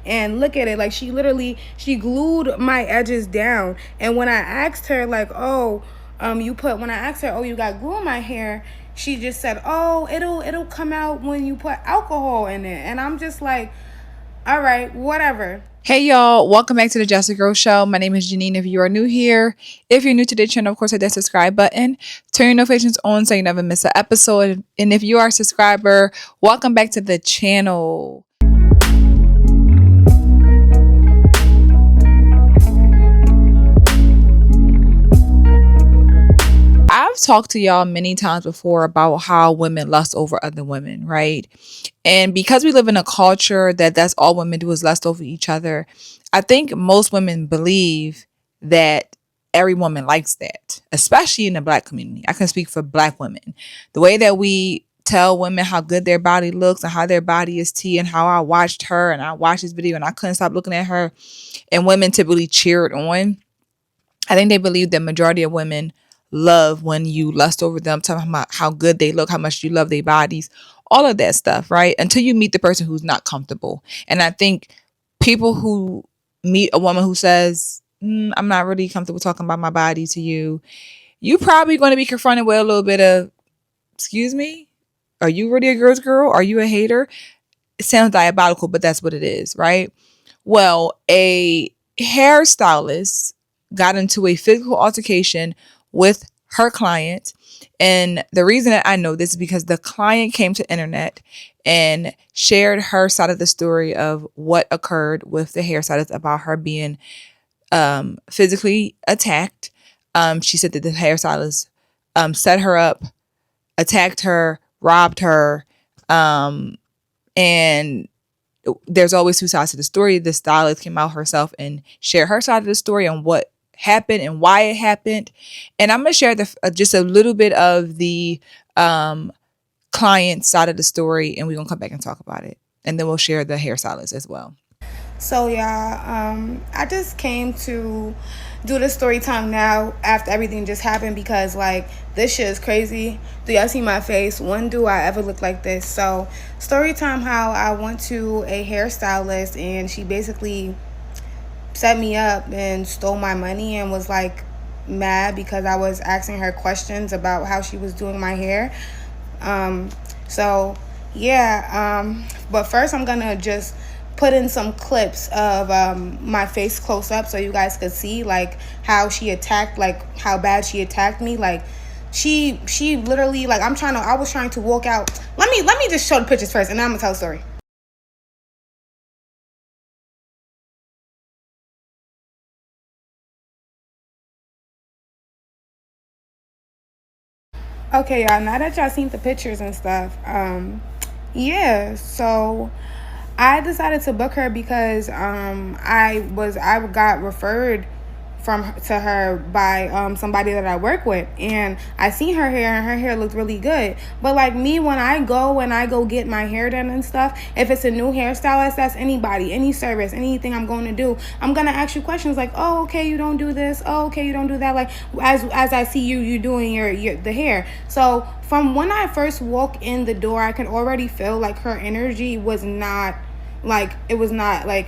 and look at it. Like, she glued my edges down. And when I asked her, like, oh, when I asked her, oh, you got glue in my hair, she just said, oh, it'll come out when you put alcohol in it. And I'm just like, all right, whatever. Hey y'all, welcome back to the Jessica Girl Show. My name is Janine. If you are new here, if you're new to the channel, of course, hit that subscribe button. Turn your notifications on so you never miss an episode. And if you are a subscriber, welcome back to the channel. I've talked to y'all many times before about how women lust over other women, right? And because we live in a culture that's all women do is lust over each other, I think most women believe that every woman likes that, especially in the black community. I can speak for black women. The way that we tell women how good their body looks and how their body is tea, and how I watched her and I watched this video and I couldn't stop looking at her, and women typically cheer it on. I think they believe that majority of women love when you lust over them, tell them how good they look, how much you love their bodies, all of that stuff, right? Until you meet the person who's not comfortable. And I think people who meet a woman who says, I'm not really comfortable talking about my body to you, you probably going to be confronted with a little bit of, excuse me, are you really a girl's girl? Are you a hater? It sounds diabolical, but that's what it is, right? Well, a hairstylist got into a physical altercation with her client. And the reason that I know this is because the client came to the internet and shared her side of the story of what occurred with the hairstylist about her being physically attacked. She said that the hairstylist set her up, attacked her, robbed her, and there's always two sides to the story. The stylist came out herself and shared her side of the story on what happened and why it happened. And I'm going to share just a little bit of the client side of the story, and we're going to come back and talk about it. And then we'll share the hairstylist as well. So I just came to do the story time now after everything just happened, because like this shit is crazy. Do y'all see my face? When do I ever look like this? So story time, how I went to a hairstylist and she basically set me up and stole my money and was like mad because I was asking her questions about how she was doing my hair. But first I'm gonna just put in some clips of my face close up so you guys could see like how she attacked, like how bad she attacked me. Like she literally, like I was trying to walk out. Let me just show the pictures first and then I'm gonna tell the story. Okay, y'all, now that y'all seen the pictures and stuff, so I decided to book her because I got referred to her by somebody that I work with, and I seen her hair and her hair looked really good. But like me, when I go get my hair done and stuff, if it's a new hairstylist, that's anybody, any service, anything I'm going to do, I'm gonna ask you questions like, oh, okay, you don't do this, oh, okay, you don't do that, like as I see you doing the hair. So from when I first walk in the door, I can already feel like her energy was not like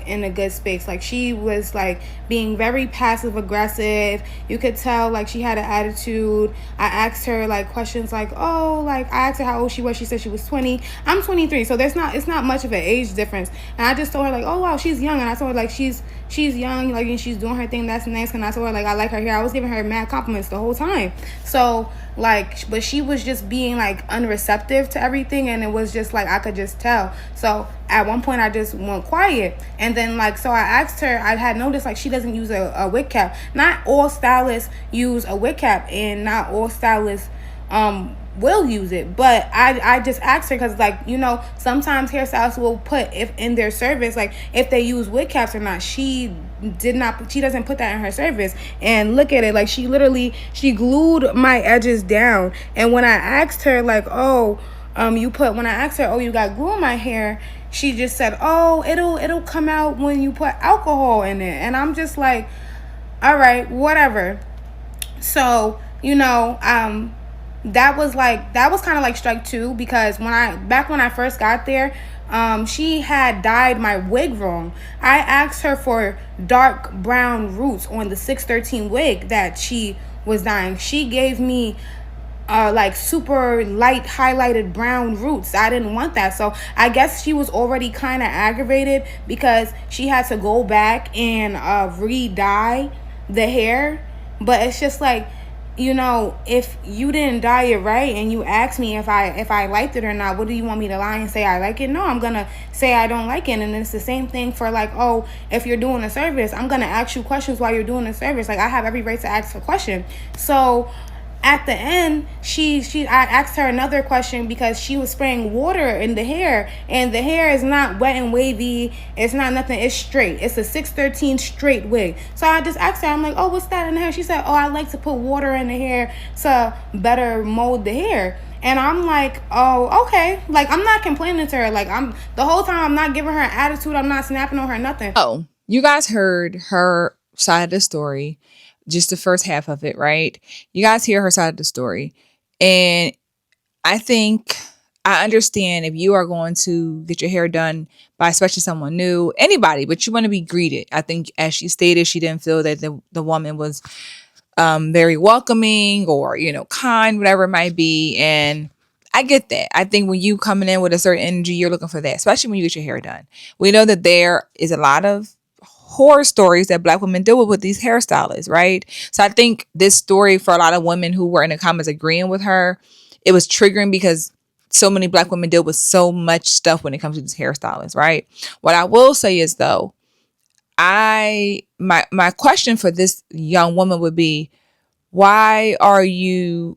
in a good space. Like she was like being very passive aggressive. You could tell like she had an attitude. I asked her like questions like, oh, like I asked her how old she was. She said she was 20. I'm 23, so it's not much of an age difference. And I just told her like, oh wow, she's young. And I told her like she's young, like, and she's doing her thing, that's nice. And I told her like I like her hair. I was giving her mad compliments the whole time. So like, but she was just being like unreceptive to everything, and it was just like I could just tell. So at one point I just went quiet, and then like, so I asked her, I had noticed like she doesn't use a wig cap. Not all stylists use a wig cap, and not all stylists will use it. But I just asked her because, like, you know, sometimes hairstylists will put if in their service, like if they use wig caps or not. She doesn't put that in her service. And look at it, like she glued my edges down. And when I asked her like, oh, when I asked her, oh, you got glue in my hair, she just said, oh, it'll come out when you put alcohol in it. And I'm just like, all right, whatever. So, you know, that was kind of like strike two, because when I first got there, she had dyed my wig wrong. I asked her for dark brown roots on the 613 wig that she was dyeing. She gave me like super light highlighted brown roots. I didn't want that. So I guess she was already kind of aggravated because she had to go back and re-dye the hair. But it's just like, you know, if you didn't dye it right and you asked me if I liked it or not, what do you want me to lie and say I like it? No, I'm gonna say I don't like it. And it's the same thing for like, oh, if you're doing a service, I'm gonna ask you questions while you're doing a service. Like I have every right to ask a question. So at the end, I asked her another question because she was spraying water in the hair, and the hair is not wet and wavy. It's not nothing. It's straight. It's a 613 straight wig. So I just asked her, I'm like, oh, what's that in the hair? She said, oh, I like to put water in the hair to better mold the hair. And I'm like, oh, okay. Like, I'm not complaining to her. Like, the whole time I'm not giving her an attitude. I'm not snapping on her, nothing. Oh, you guys heard her side of the story, just the first half of it, right? You guys hear her side of the story. And I think I understand if you are going to get your hair done by especially someone new, anybody, but you want to be greeted. I think as she stated, she didn't feel that the woman was very welcoming or, you know, kind, whatever it might be. And I get that. I think when you coming in with a certain energy, you're looking for that, especially when you get your hair done. We know that there is a lot of horror stories that Black women deal with these hairstylists, right? So I think this story for a lot of women who were in the comments agreeing with her, it was triggering because so many Black women deal with so much stuff when it comes to these hairstylists, right? What I will say is though, my question for this young woman would be, why are you,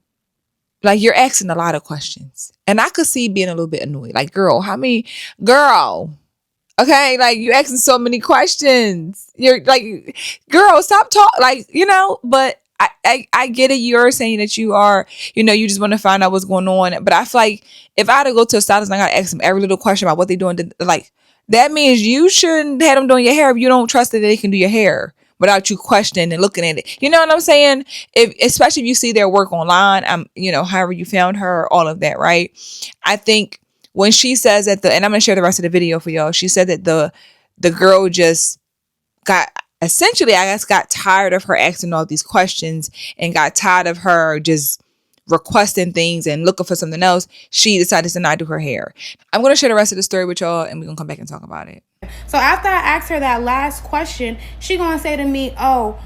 like, you're asking a lot of questions, and I could see being a little bit annoyed. Like, girl, okay, like you asking so many questions. You're like, girl, stop talking. Like, you know, but I get it. You're saying that you are, you know, you just want to find out what's going on. But I feel like if I had to go to a stylist and I got to ask them every little question about what they're doing, like, that means you shouldn't have them doing your hair if you don't trust that they can do your hair without you questioning and looking at it. You know what I'm saying? Especially if you see their work online, you know, however you found her, all of that, right? I think when she says that and I'm gonna share the rest of the video for y'all. She said that the girl just got, essentially, I guess, got tired of her asking all these questions and got tired of her just requesting things and looking for something else. She decided to not do her hair. I'm gonna share the rest of the story with y'all, and we're gonna come back and talk about it. So after I asked her that last question, she gonna say to me, oh,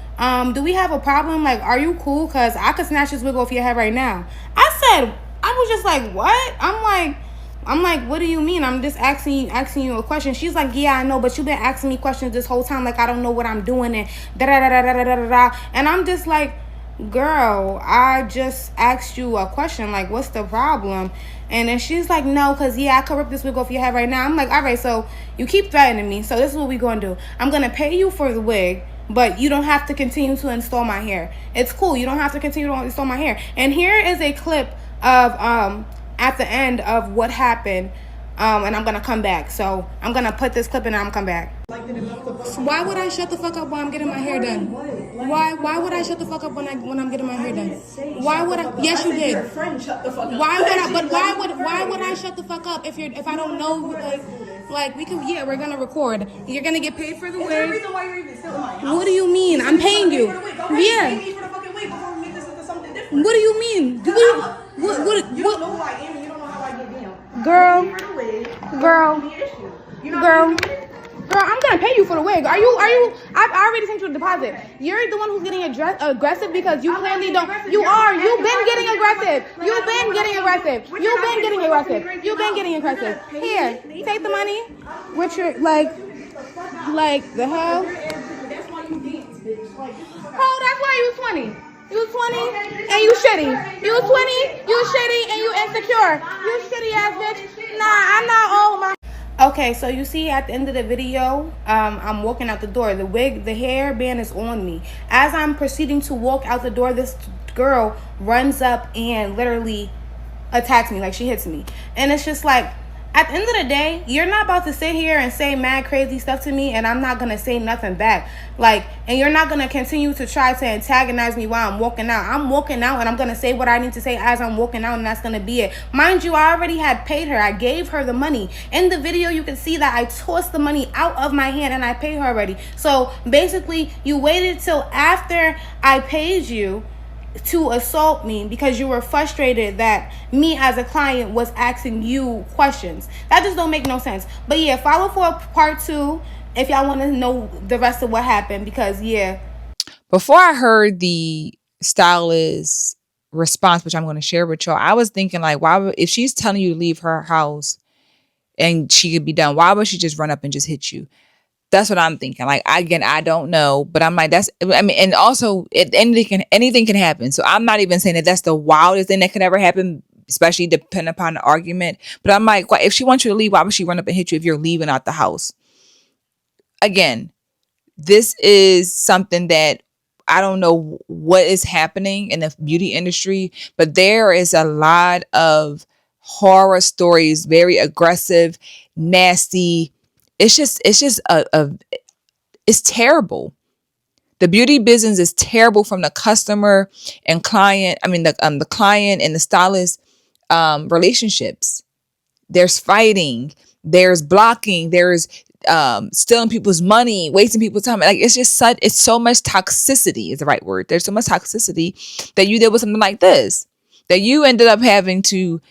do we have a problem? Like, are you cool? Cause I could snatch this wig off your head right now. I was just like, what? I'm like, what do you mean? I'm just asking you a question. She's like, yeah, I know, but you've been asking me questions this whole time. Like, I don't know what I'm doing and da da da da da da da. And I'm just like, girl, I just asked you a question. Like, what's the problem? And then she's like, no, because, yeah, I could rip this wig off your head right now. I'm like, all right, so you keep threatening me. So this is what we're going to do. I'm going to pay you for the wig, but you don't have to continue to install my hair. It's cool. You don't have to continue to install my hair. And here is a clip of at the end of what happened. And I'm gonna come back. So I'm gonna put this clip in and I'm come back. Why would I shut the fuck up while I'm getting my hair done? Why would I shut the fuck up when I'm getting my hair done? Why would I? Yes, you did. Why would I? But why would I shut the fuck up if I don't know? Like we can, yeah, we're gonna record. You're gonna get paid for the wig. Is there a reason why you're even still in my house? What do you mean? I'm paying you. Yeah. What do you mean? Do we? What? You don't know who I am. You don't know how I get down. Girl, I'm gonna pay you for the wig. Are you? I've already sent you a deposit. You're the one who's getting aggressive because you clearly don't. You are. You've been getting aggressive. You've been getting aggressive. Here, take the money. With your like the hell? Oh, that's why you 20. You 20 and you shitty. You 20, you shitty and you insecure. You shitty ass bitch. Nah, I'm not old, my. Okay, so you see at the end of the video, I'm walking out the door. The hair band is on me. As I'm proceeding to walk out the door, this girl runs up and literally attacks me, like she hits me. And it's just like, At the end of the day, you're not about to sit here and say mad crazy stuff to me, and I'm not gonna say nothing back. Like, and you're not gonna continue to try to antagonize me while I'm walking out. I'm walking out, and I'm gonna say what I need to say as I'm walking out, and that's gonna be it. Mind you, I already had paid her. I gave her the money. In the video, you can see that I tossed the money out of my hand, and I paid her already. So basically, you waited till after I paid you to assault me because you were frustrated that me as a client was asking you questions. That just don't make no sense. But yeah, follow for part 2 if y'all want to know the rest of what happened, because yeah. Before I heard the stylist response, which I'm going to share with y'all, I was thinking like, why would, if she's telling you to leave her house and she could be done, why would she just run up and just hit you? That's what I'm thinking. Like, again, I don't know, but I'm like, and also anything can happen. So I'm not even saying that that's the wildest thing that could ever happen, especially depending upon the argument. But I'm like, if she wants you to leave, why would she run up and hit you if you're leaving out the house? Again, this is something that I don't know what is happening in the beauty industry, but there is a lot of horror stories, very aggressive, nasty. It's terrible. The beauty business is terrible from the customer and client. I mean, the client and the stylist relationships. There's fighting. There's blocking. There's stealing people's money, wasting people's time. Like, it's so much toxicity is the right word. There's so much toxicity that you did with something like this, that you ended up having to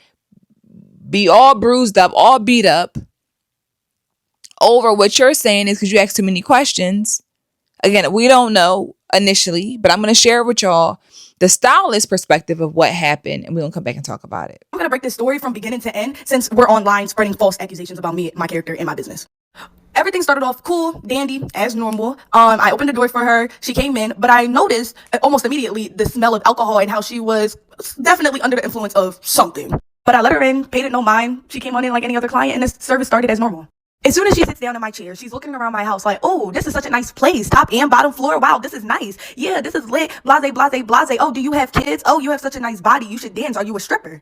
be all bruised up, all beat up over what you're saying is because you asked too many questions. Again, we don't know initially, but I'm going to share with y'all the stylist perspective of what happened, and we're going to come back and talk about it. I'm going to break this story from beginning to end since we're online spreading false accusations about me, my character, and my business. Everything started off cool, dandy, as normal. I opened the door for her. She came in, but I noticed almost immediately the smell of alcohol and how she was definitely under the influence of something. But I let her in, paid it no mind. She came on in like any other client, and the service started as normal. As soon as she sits down in my chair, she's looking around my house like, oh, this is such a nice place. Top and bottom floor. Wow, this is nice. Yeah, this is lit. Blase, blase, blase. Oh, do you have kids? Oh, you have such a nice body. You should dance. Are you a stripper?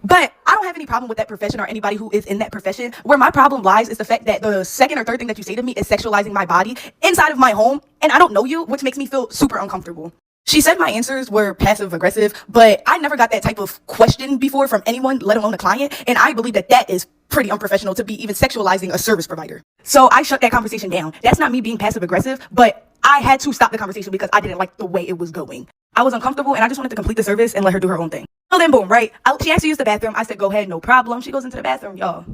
But I don't have any problem with that profession or anybody who is in that profession. Where my problem lies is the fact that the second or third thing that you say to me is sexualizing my body inside of my home, and I don't know you, which makes me feel super uncomfortable. She said my answers were passive aggressive, but I never got that type of question before from anyone, let alone a client, and I believe that that is pretty unprofessional to be even sexualizing a service provider. So I shut that conversation down. That's not me being passive aggressive, but I had to stop the conversation because I didn't like the way it was going. I was uncomfortable and I just wanted to complete the service and let her do her own thing. So then boom, right? She asked to use the bathroom. I said, go ahead, no problem. She goes into the bathroom, y'all.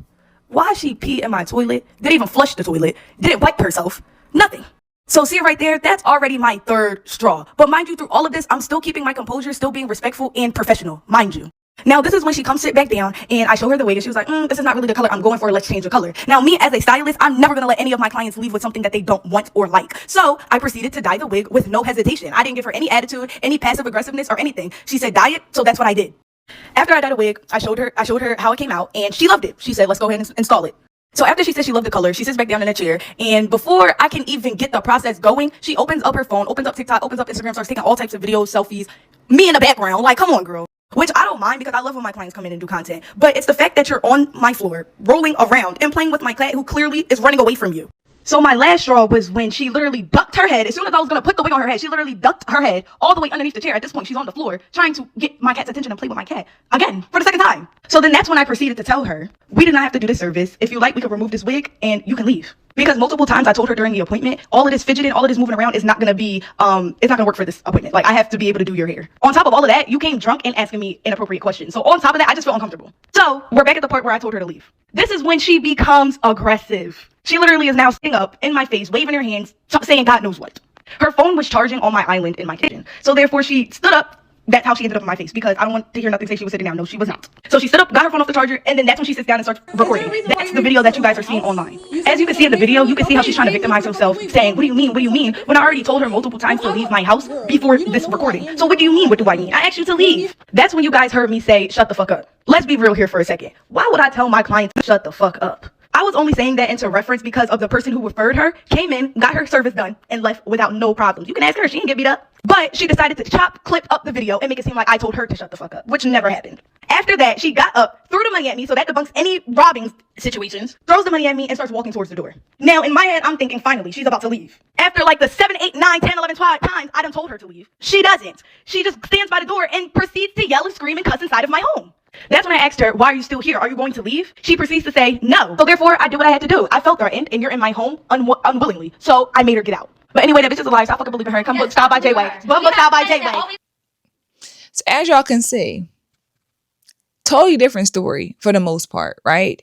Why she pee in my toilet? Didn't even flush the toilet. Didn't wipe herself. Nothing. So see right there, that's already my third straw. But mind you, through all of this, I'm still keeping my composure, still being respectful and professional, mind you. Now, this is when she comes sit back down and I show her the wig and she was like, this is not really the color I'm going for. Let's change the color. Now, me as a stylist, I'm never going to let any of my clients leave with something that they don't want or like. So I proceeded to dye the wig with no hesitation. I didn't give her any attitude, any passive aggressiveness or anything. She said, dye it. So that's what I did. After I dyed the wig, I showed her how it came out and she loved it. She said, let's go ahead and install it. So after she said she loved the color, she sits back down in a chair, and before I can even get the process going, she opens up her phone, opens up TikTok, opens up Instagram, starts taking all types of videos, selfies, me in the background, like, come on, girl. Which I don't mind because I love when my clients come in and do content. But it's the fact that you're on my floor, rolling around and playing with my cat who clearly is running away from you. So my last straw was when she literally ducked her head. As soon as I was going to put the wig on her head, she literally ducked her head all the way underneath the chair. At this point, she's on the floor trying to get my cat's attention and play with my cat. Again, for the second time. So then that's when I proceeded to tell her, we did not have to do this service. If you like, we could remove this wig and you can leave. Because multiple times I told her during the appointment, all of this fidgeting, all of this moving around is not going to be, it's not going to work for this appointment. Like, I have to be able to do your hair. On top of all of that, you came drunk and asking me inappropriate questions. So on top of that, I just felt uncomfortable. So we're back at the part where I told her to leave. This is when she becomes aggressive. She literally is now sitting up in my face, waving her hands, saying God knows what. Her phone was charging on my island in my kitchen. So therefore she stood up. That's how she ended up in my face, because I don't want to hear nothing say she was sitting down. No, she was not. So she stood up, got her phone off the charger, and then that's when she sits down and starts recording. That's the video that you guys are seeing online. As you can see in the video, you can see how she's trying to victimize herself, saying, what do you mean? What do you mean? When I already told her multiple times to leave my house before this recording. So what do you mean? What do I mean? I asked you to leave. That's when you guys heard me say, shut the fuck up. Let's be real here for a second. Why would I tell my clients to shut the fuck up? I was only saying that into reference because of the person who referred her came in, got her service done, and left without no problems. You can ask her, she didn't get beat up. But she decided to clip up the video and make it seem like I told her to shut the fuck up, which never happened. After that, she got up, threw the money at me, so that debunks any robbing situations, throws the money at me, and starts walking towards the door. Now, in my head, I'm thinking, finally, she's about to leave. After like the 7, 8, 9, 10, 11, 12 times I done told her to leave, she doesn't. She just stands by the door and proceeds to yell and scream and cuss inside of my home. That's when I asked her, why are you still here? Are you going to leave? She proceeds to say, no. So therefore, I did what I had to do. I felt threatened, and you're in my home unwillingly. So I made her get out. But anyway, that bitch is a liar, so I fucking believe in her. Come book style by J-Way. Book style by J-Way. So as y'all can see, totally different story for the most part, right?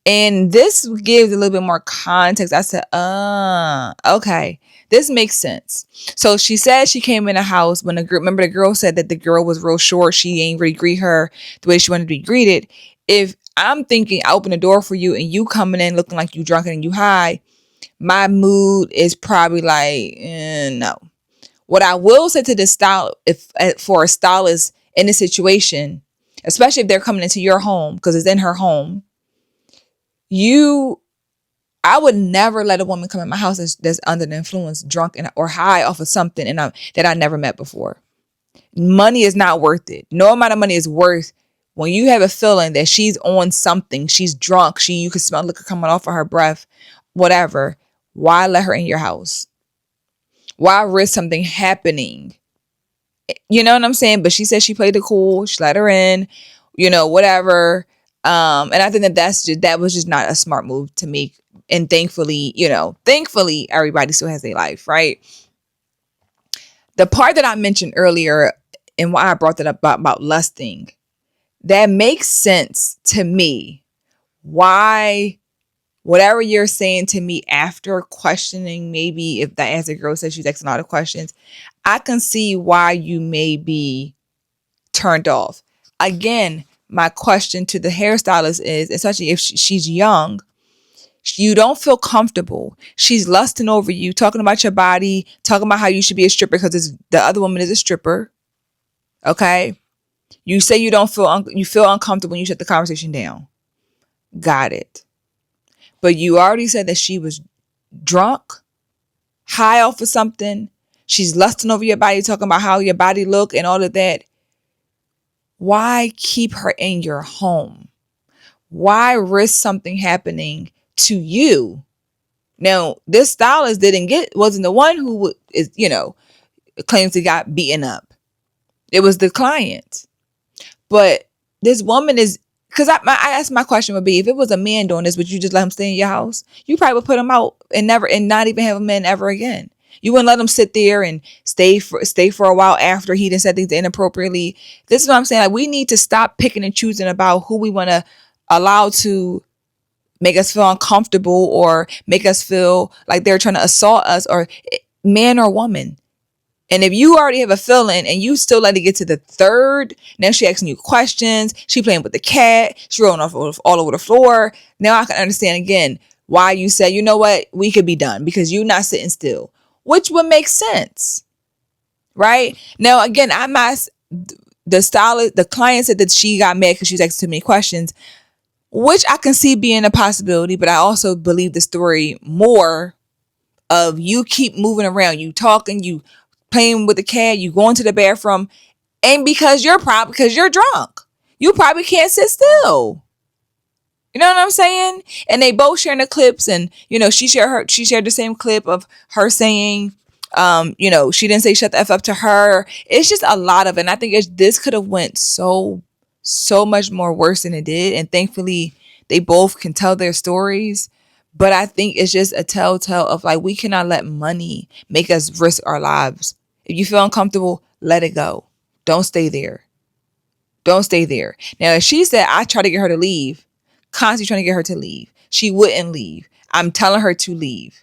And this gives a little bit more context. I said, okay, this makes sense. So she said she came in a house when remember the girl said that the girl was real short. She ain't really greet her the way she wanted to be greeted. If I'm thinking I open the door for you and you coming in looking like you drunk and you high, my mood is probably like, no. What I will say to the for a stylist in this situation, especially if they're coming into your home because it's in her home, I would never let a woman come in my house that's under the influence, drunk or high off of something that I never met before. Money is not worth it. No amount of money is worth when you have a feeling that she's on something, she's drunk, you can smell liquor coming off of her breath, whatever. Why let her in your house? Why risk something happening? You know what I'm saying? But she said she played it cool. She let her in, whatever. And I think that was just not a smart move to make. And thankfully, everybody still has their life, right? The part that I mentioned earlier and why I brought that up about lusting, that makes sense to me. Why, whatever you're saying to me after questioning, maybe if that as a girl says she's asking a lot of questions, I can see why you may be turned off. Again, my question to the hairstylist is, especially if she's young, you don't feel comfortable. She's lusting over you, talking about your body, talking about how you should be a stripper because the other woman is a stripper. Okay? You say you don't feel you feel uncomfortable when you shut the conversation down. Got it. But you already said that she was drunk, high off of something. She's lusting over your body, talking about how your body look and all of that. Why keep her in your home? Why risk something happening to you? Now, this stylist wasn't the one who claims he got beaten up. It was the client. But this woman is, because I asked my question would be, if it was a man doing this, would you just let him stay in your house? You probably would put him out and not even have a man ever again. You wouldn't let him sit there and stay for a while after he done said things inappropriately. This is what I'm saying. Like, we need to stop picking and choosing about who we want to allow to make us feel uncomfortable or make us feel like they're trying to assault us, or man or woman. And if you already have a feeling and you still let it get to the third, now she asking you questions, she playing with the cat, she rolling off all over the floor. Now I can understand again why you say, you know what, we could be done because you're not sitting still, which would make sense, right? Now, again, the client said that she got mad because she was asking too many questions, which I can see being a possibility, but I also believe the story more of you keep moving around, you talking, you playing with the cat, you going to the bathroom, and because you're drunk. You probably can't sit still. You know what I'm saying? And they both sharing the clips, and she shared the same clip of her saying, she didn't say shut the F up to her. It's just a lot of it. And I think this could have went so much more worse than it did. And thankfully they both can tell their stories. But I think it's just a telltale of like, we cannot let money make us risk our lives. If you feel uncomfortable, let it go. Don't stay there. Don't stay there. Now, if she said, I try to get her to leave, constantly trying to get her to leave, she wouldn't leave. I'm telling her to leave.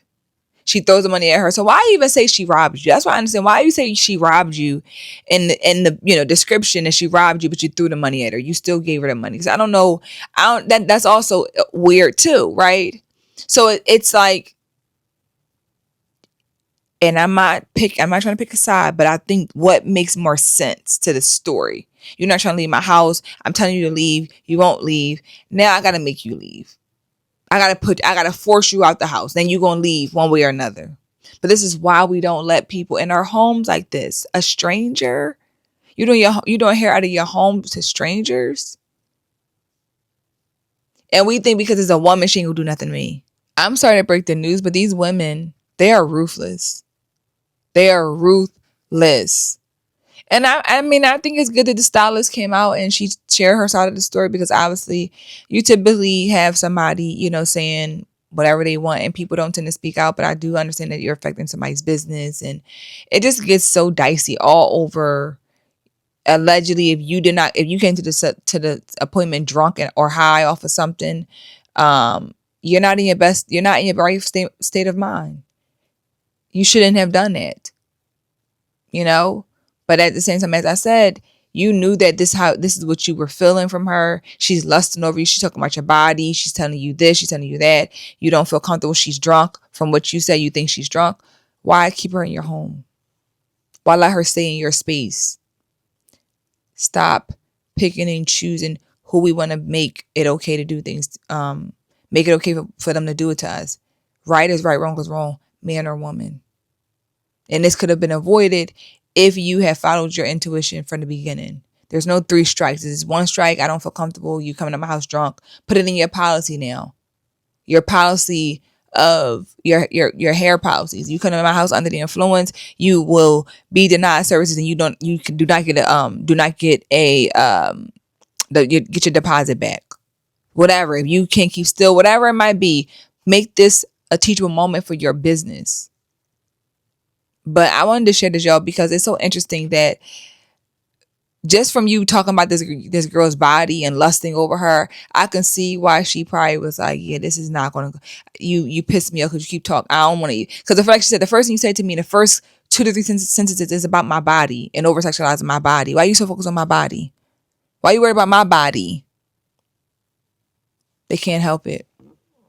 She throws the money at her. So why even say she robbed you? That's why I understand. Why you say she robbed you in the description that she robbed you, but you threw the money at her. You still gave her the money. Because I don't know. That's also weird too, right? So it's like, and I'm not trying to pick a side, but I think what makes more sense to the story. You're not trying to leave my house. I'm telling you to leave. You won't leave. Now I got to make you leave. I gotta force you out the house. Then you gonna leave one way or another. But this is why we don't let people in our homes like this. A stranger, you doing hair out of your home to strangers, and we think because it's a woman she ain't gonna do nothing to me. I'm sorry to break the news, but these women, they are ruthless. They are ruthless. And I mean, I think it's good that the stylist came out and she shared her side of the story, because obviously you typically have somebody, saying whatever they want and people don't tend to speak out. But I do understand that you're affecting somebody's business, and it just gets so dicey all over. Allegedly, if you came to the appointment drunk or high off of something, you're not in your right state of mind. You shouldn't have done that. But at the same time, as I said, you knew that this is what you were feeling from her. She's lusting over you. She's talking about your body. She's telling you this. She's telling you that. You don't feel comfortable. She's drunk. From what you say, you think she's drunk. Why keep her in your home? Why let her stay in your space? Stop picking and choosing who we want to make it okay to do things. Make it okay for them to do it to us. Right is right, wrong is wrong, man or woman. And this could have been avoided if you had followed your intuition from the beginning. There's no 3 strikes. It's 1 strike. I don't feel comfortable. You coming to my house drunk. Put it in your policy now. Your policy of your hair policies. You come to my house under the influence, you will be denied services, and you do not get get your deposit back. Whatever. If you can't keep still, whatever it might be, make this a teachable moment for your business. But I wanted to share this, y'all, because it's so interesting that just from you talking about this girl's body and lusting over her, I can see why she probably was like, yeah, this is not going to, you piss me off because you keep talking. I don't want to eat. Because like she said, the first thing you said to me, the first 2 to 3 sentences is about my body and over-sexualizing my body. Why are you so focused on my body? Why are you worried about my body? They can't help it.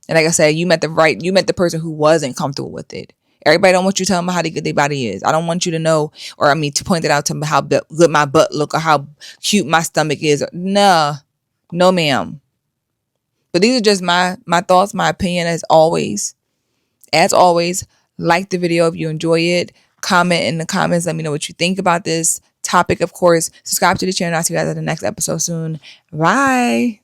And like I said, you met the person who wasn't comfortable with it. Everybody don't want you to tell them how good their body is. I don't want you to know, to point it out to them how good my butt look or how cute my stomach is. No, ma'am. But these are just my thoughts, my opinion as always. As always, like the video if you enjoy it. Comment in the comments. Let me know what you think about this topic, of course. Subscribe to the channel. I'll see you guys at the next episode soon. Bye.